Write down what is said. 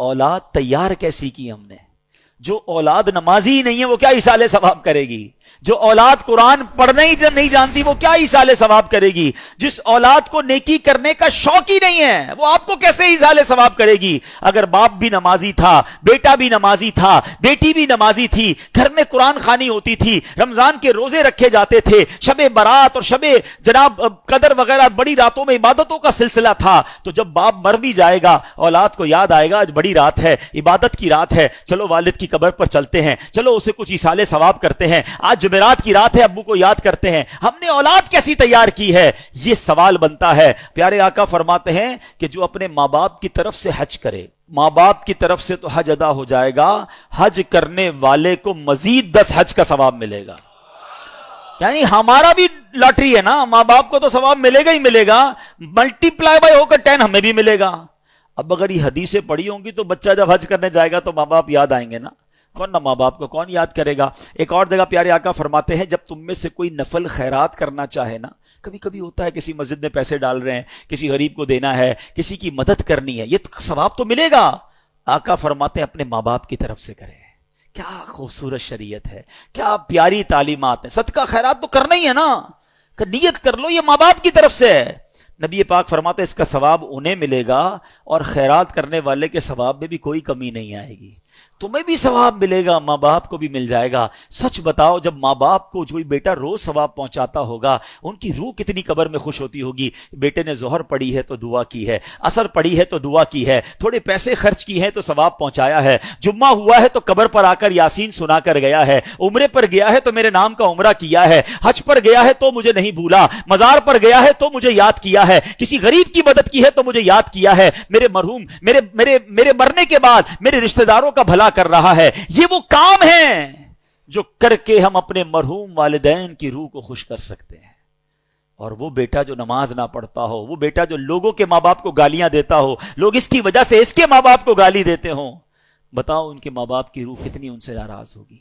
اولاد تیار کیسی کی ہم نے؟ جو اولاد نمازی نہیں ہے وہ کیا ایصال ثواب کرے گی؟ جو اولاد قرآن پڑھنا ہی نہیں جانتی وہ کیا ایصال ثواب کرے گی؟ جس اولاد کو نیکی کرنے کا شوق ہی نہیں ہے وہ آپ کو کیسے ایصال ثواب کرے گی؟ اگر باپ بھی نمازی تھا، بیٹا بھی نمازی تھا، بیٹی بھی نمازی تھی، گھر میں قرآن خوانی ہوتی تھی، رمضان کے روزے رکھے جاتے تھے، شب برات اور شب جناب قدر وغیرہ بڑی راتوں میں عبادتوں کا سلسلہ تھا، تو جب باپ مر بھی جائے گا اولاد کو یاد آئے گا آج بڑی رات ہے، عبادت کی رات ہے، چلو والد کی قبر پر چلتے ہیں، چلو اسے کچھ ایصال ثواب کرتے ہیں، آج جمعرات کی رات ہے ابو کو یاد کرتے ہیں۔ ہم نے اولاد کیسی تیار کی ہے؟ یہ سوال بنتا ہے۔ پیارے آقا فرماتے ہیں کہ جو اپنے ماں باپ کی طرف سے حج کرے، ماں باپ کی طرف سے تو حج ادا ہو جائے گا، حج کرنے والے کو مزید 10 حج کا ثواب ملے گا۔ یعنی ہمارا بھی لاٹری ہے نا، ماں باپ کو تو ثواب ملے گا ہی ملے گا، ملٹی پلائی بائی ہو کر 10 ہمیں بھی ملے گا۔ اب اگر یہ حدیثیں پڑھی ہوں گی تو بچہ جب حج کرنے جائے گا تو ماں باپ یاد آئیں گے نا، ورنہ ماں باپ کو کون یاد کرے گا؟ ایک اور جگہ پیارے آقا فرماتے ہیں جب تم میں سے کوئی نفل خیرات کرنا چاہے نا، کبھی کبھی ہوتا ہے کسی مسجد میں پیسے ڈال رہے ہیں، کسی غریب کو دینا ہے، کسی کی مدد کرنی ہے، یہ ثواب تو ملے گا۔ آقا فرماتے ہیں اپنے ماں باپ کی طرف سے کرے۔ کیا خوبصورت شریعت ہے، کیا پیاری تعلیمات ہیں۔ صدقہ خیرات تو کرنا ہی ہے نا، کہ نیت کر لو یہ ماں باپ کی طرف سے ہے۔ نبی پاک فرماتے ہیں اس کا ثواب انہیں ملے گا اور خیرات کرنے والے کے ثواب میں بھی کوئی کمی نہیں آئے گی، تمہیں بھی ثواب ملے گا، ماں باپ کو بھی مل جائے گا۔ سچ بتاؤ جب ماں باپ کو کوئی بیٹا روز ثواب پہنچاتا ہوگا ان کی روح کتنی قبر میں خوش ہوتی ہوگی۔ بیٹے نے ظہر پڑھی ہے تو دعا کی ہے، عصر پڑھی ہے تو دعا کی ہے، تھوڑے پیسے خرچ کی ہیں تو ثواب پہنچایا ہے، جمعہ ہوا ہے تو قبر پر آ کر یاسین سنا کر گیا ہے، عمرے پر گیا ہے تو میرے نام کا عمرہ کیا ہے، حج پر گیا ہے تو مجھے نہیں بھولا، مزار پر گیا ہے تو مجھے یاد کیا ہے، کسی غریب کی مدد کی ہے تو مجھے یاد کیا ہے، میرے مرحوم میرے مرنے کے بعد میرے رشتہ داروں کا بھلا کر رہا ہے۔ یہ وہ کام ہیں جو کر کے ہم اپنے مرحوم والدین کی روح کو خوش کر سکتے ہیں۔ اور وہ بیٹا جو نماز نہ پڑھتا ہو، وہ بیٹا جو لوگوں کے ماں باپ کو گالیاں دیتا ہو، لوگ اس کی وجہ سے اس کے ماں باپ کو گالی دیتے ہوں، بتاؤ ان کے ماں باپ کی روح کتنی ان سے ناراض ہوگی۔